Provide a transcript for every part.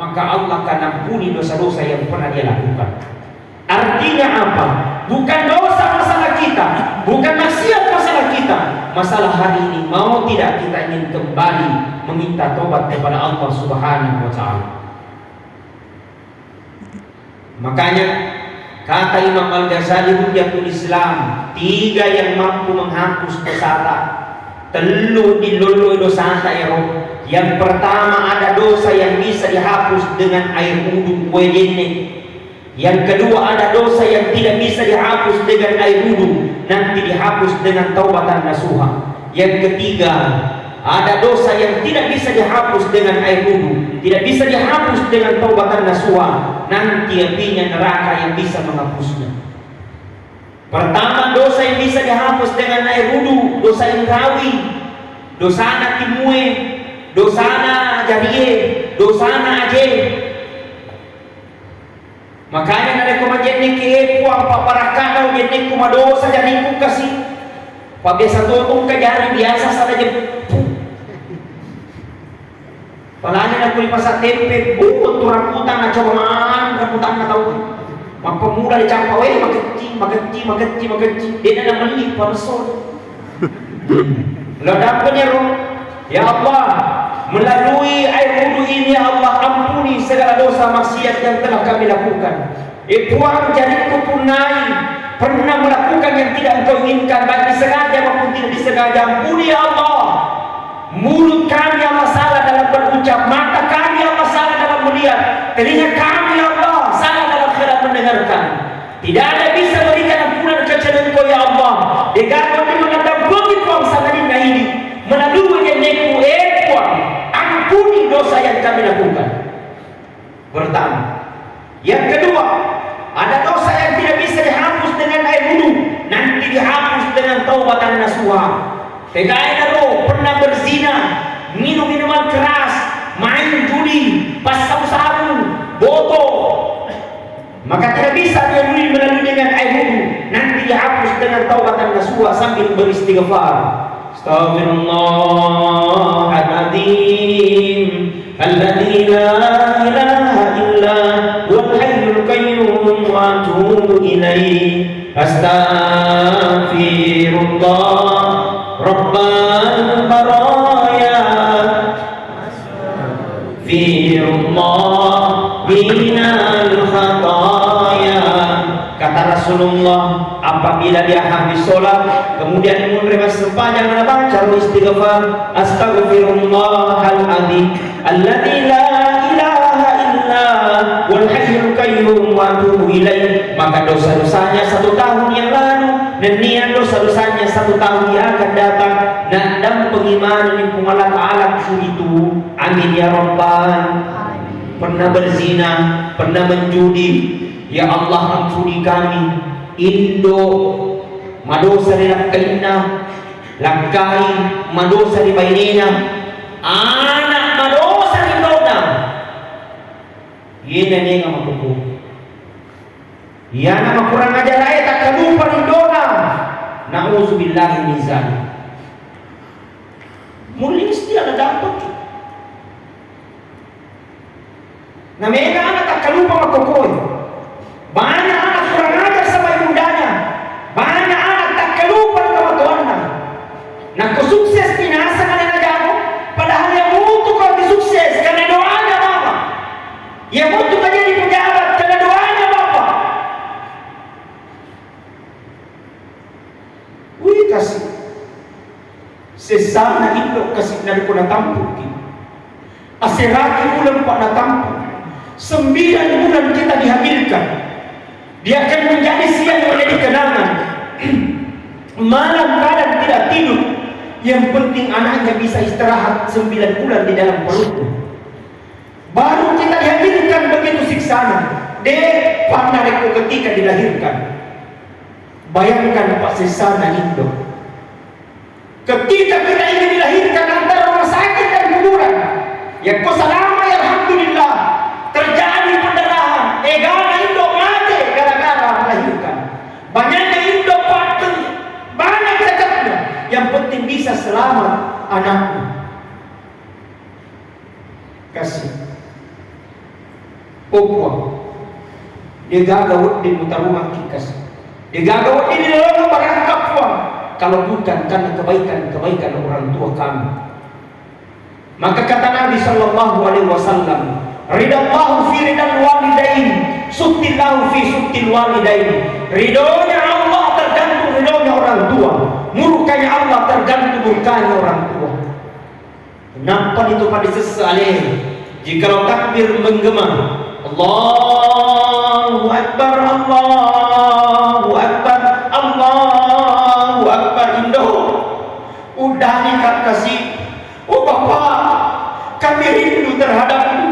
maka Allah akan ampuni dosa-dosa yang pernah dia lakukan. Artinya apa? Bukan dosa masalah kita, bukan maksiat masalah kita. Masalah hari ini mau tidak kita ingin kembali meminta tobat kepada Allah Subhanahu wa taala. Makanya kata Imam Al-Ghazali Hujjatul Islam, 3 yang mampu menghapus dosa, telu dilului dosa ero. Yang pertama ada dosa yang bisa dihapus dengan air wudu wedene. Yang kedua ada dosa yang tidak bisa dihapus dengan air wudu, nanti dihapus dengan taubatan nasuha. Yang ketiga ada dosa yang tidak bisa dihapus dengan air wudu, tidak bisa dihapus dengan taubatan nasuha, nanti apinya neraka yang bisa menghapusnya. Pertama, dosa yang bisa dihapus dengan air wudu, dosa indrawi, dosa anak timue, dosa anak jadiye, dosa anak aje. Makanya nade ko majenne ke puang paparakana ujenne ko madosa jadi ku kasih. Pa biasa totong ka jari biasa sada je. Palanya na ko ipasa tempe bukot tu rambutan na cobaman rambutan na tau. Mapemuda di campa we mageci. Dia na meli parsol. Ladapnya ro. Ya Allah, melalui air wudu ini ya Allah ampuni segala dosa maksiat yang telah kami lakukan. Puang jadiku punai pernah melakukan yang tidak engkau inginkan, baik disengaja maupun tidak disengaja. Ampuni ya Allah. Mulut kami ya Allah salah dalam berucap, mata kami ya Allah salah dalam melihat, telinga kami ya Allah salah dalam mendengarkan. Tidak ada bisa berikan ampunan kecuali Engkau ya Allah. Dikatakan di mengatap bumi puang sanadina ini melalui jeneku puang, ampuni dosa yang kami lakukan. Pertama. Yang kedua, ada dosa yang tidak bisa dihapus dengan air wudu, nanti dihapus dengan taubatan nasuha. Tegaknya lo pernah berzina, minum minuman keras, main judi, pasang sabu, botol, maka tidak bisa dia melalui dengan air wudu, nanti dihapus dengan taubatan nasuha sambil beristighfar. Astaghfirullahaladzim alladzi la ilaha illa huwal hayyul qayyum wa atubu ilaihi. Astaghfirullah rabbal baraya firullah minal khataya. Kata Rasulullah, apabila dia habis sholat kemudian menerima sepanjang baca istighfar, astaghfirullahaladzim alladzi la ilaha illa wal hayyul qayyum wa atubu ilaih, maka dosa-dosanya 1 tahun yang lalu dan niat dosa-dosanya 1 tahun yang akan datang, dan pengimanan yang Allah Ta'ala itu. Amin ya Rabbal. Pernah berzina, pernah menjudi, ya Allah ampuni kami. Indo madosa di lakkaina, lakkai madosa di bainina, anak madosa di dodam. Yena ni nga makuku. Yana makurang ajar ay takalupa di dodam. Nauzubillahi min zalik. Muli mesti ada dapat. Na mega anak takalupa makukuy. Banyak anak kurang ajar sama ibundanya. Banyak anak tak kelupa sama tuannya. Nah kesukses binasa kalian aja aku. Padahal yang mutu kalau disukses karena doanya Bapak. Yang mutu menjadi pejabat karena doanya Bapak. Wih kasih. Sesana itu kasih dari kuna tampuk. Aseraki bulan Pak na tampuk. 9 bulan kita dihamilkan. Dia akan menjadi siang menjadi kenangan. Malam kadang tidak tidur. Yang penting anaknya bisa istirahat 9 bulan di dalam perutnya. Baru kita dihadirkan begitu siksana. Dek pandariku ketika dilahirkan. Bayangkan Pak sesana itu. Ketika kita ingin dilahirkan antara rumah sakit dan kuburan, yang kau selama ya alhamdulillah terjadi pendarahan. Egana itu mati gara-gara melahirkan. Banyaknya Indo patut, banyak cacatnya. Yang penting bisa selamat anaknya. Kasih. Opuang. Dia gagawat di mutar rumah kikas. Dia gagawat di dalam barang kapuang. Kalau bukan karena kebaikan orang tua kami. Maka kata Nabi sallallahu alaihi wasallam, ridallahu fi ridal walidain, suttillahu fi suttil walidain. Ridhonya Allah tergantung ridhonya orang tua. Murkanya Allah tergantung murkanya orang tua. Kenapa itu pada sesaleh? Jikalau takbir menggema, Allahu Akbar, Allahu Akbar, Allahu Akbar, Indo. Udah dikasih, oh Bapak, kami rindu terhadapmu.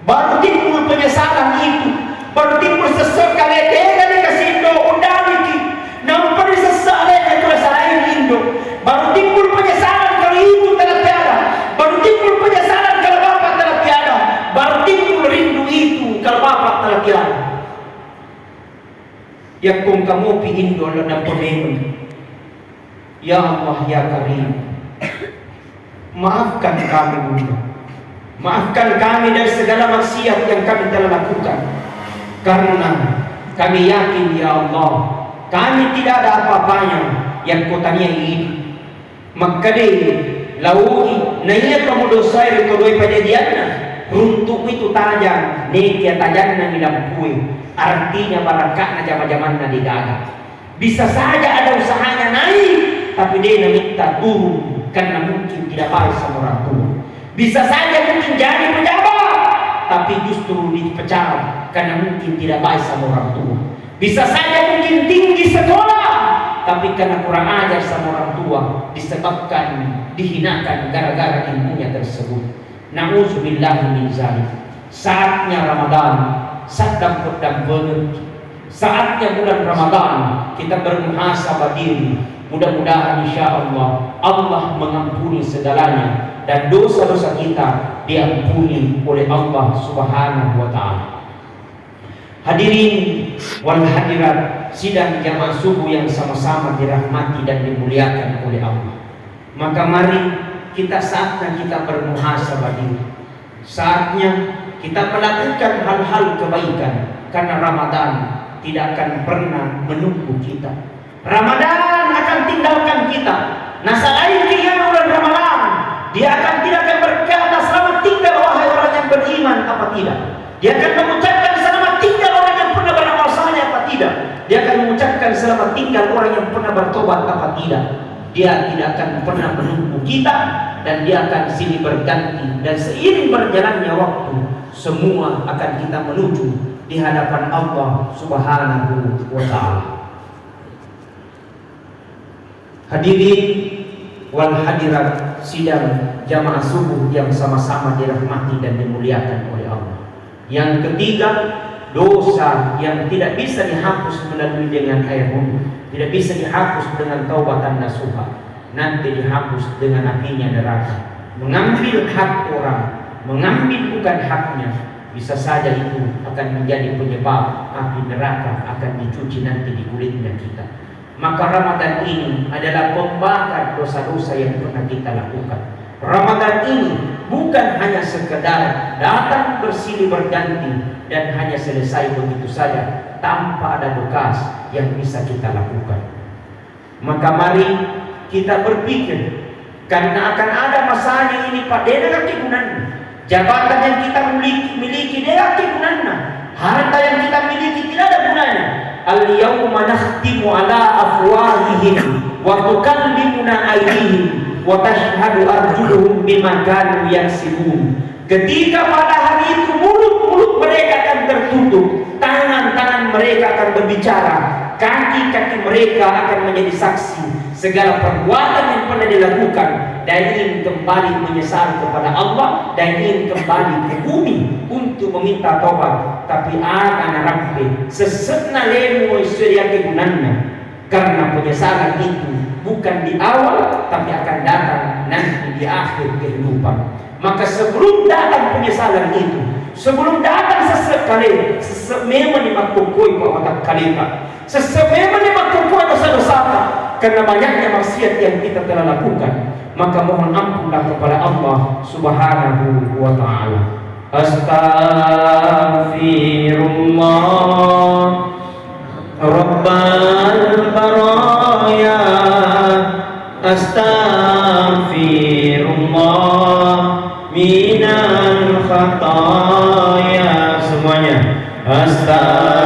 Baru timbul penyesalan itu, baru timbul sesekali dia dikasih Indo, udah dikasih. Nampak sesaleh itu selain Indo. Baru timbul penyesalan kalau ibu telah tiada. Baru timbul penyesalan kalau bapak telah tiada. Baru timbul rindu itu kalau bapak telah tiada. Yang kung kamu pingin doa dan pemenu. Ya Allah ya Karim, maafkan kami Bunda. Maafkan kami dari segala maksiat yang kami telah lakukan. Karena kami yakin ya Allah, kami tidak ada apa-apanya yang kotanya ini. Maka deh laui naya kamu dosa itu doi pada diana runtuk itu tajam nekia tajam na dalam kue. Artinya barakah zaman-zaman digagal. Bisa saja ada usahanya naik, tapi dia minta turun karena mungkin tidak baik sama orang tua. Bisa saja mungkin jadi pejabat, tapi justru dipecat karena mungkin tidak baik sama orang tua. Bisa saja mungkin tinggi sekolah, tapi karena kurang ajar sama orang tua, disebabkan dihinakan gara-gara ilmunya tersebut. Na'udzubillahi min dzalik. Saatnya Ramadan, sedang banget. Saatnya bulan Ramadan kita bermuhasabah diri. Mudah-mudahan insyaallah Allah mengampuni segalanya dan dosa-dosa kita diampuni oleh Allah Subhanahu wa taala. Hadirin wal hadirat sidang jamaah subuh yang sama-sama dirahmati dan dimuliakan oleh Allah. Maka mari kita saatnya kita bermuhasabah diri. Saatnya kita melakukan hal-hal kebaikan karena Ramadan tidak akan pernah menunggu kita. Ramadan akan tinggalkan kita. Nasalain dia bulan Ramadan, dia tidak akan berkata selamat tinggal wahai orang yang beriman apa tidak. Dia akan mengucapkan selamat tinggal orang yang pernah beramal saleh apa tidak. Dia akan mengucapkan selamat tinggal orang yang pernah bertobat apa tidak. Dia tidak akan pernah menunggu kita dan dia akan silih berganti dan seiring berjalannya waktu semua akan kita menuju di hadapan Allah Subhanahu wa taala. Hadirin wal hadirat sidang jamaah subuh yang sama-sama dirahmati dan dimuliakan oleh Allah. Yang ketiga, dosa yang tidak bisa dihapus melalui dengan air wudhu, tidak bisa dihapus dengan taubatan nasuha, nanti dihapus dengan apinya neraka. Mengambil hak orang, mengambil bukan haknya, bisa saja itu akan menjadi penyebab api neraka akan dicuci nanti di kulitnya kita. Maka Ramadan ini adalah pembakar dosa-dosa yang pernah kita lakukan. Ramadan ini bukan hanya sekedar datang bersilih berganti dan hanya selesai begitu saja tanpa ada bekas yang bisa kita lakukan. Maka mari kita berpikir, karena akan ada masanya ini pada kegunaan. Jabatan yang kita miliki dia kegunaan. Harta yang kita miliki tidak ada gunanya. Al-yawma nakhtimu ala afwahihim wa tukallimuna aydihim wa tashhadu arjuluhum bima kanu yaksibun. Ketika pada hari itu mulut-mulut mereka akan tertutup, tangan-tangan mereka akan berbicara, kaki-kaki mereka akan menjadi saksi segala perbuatan yang pernah dilakukan dan ingin kembali menyesal kepada Allah dan ingin kembali ke bumi untuk meminta tobat. Tapi akan rampe sesena lemu isya kegunanya, karena penyesalan itu bukan di awal tapi akan datang nanti di akhir kehidupan. Maka sebelum datang penyesalan itu, sebelum datang sesekali memang dimakukui bahwa kalima memang dimakukui dosa-dosa karena banyaknya maksiat yang kita telah lakukan, maka mohon ampunlah kepada Allah Subhanahu wa taala. Astaghfirullah Rabbal baraya, astaghfirullah minal khataya. Semuanya astaghfirullah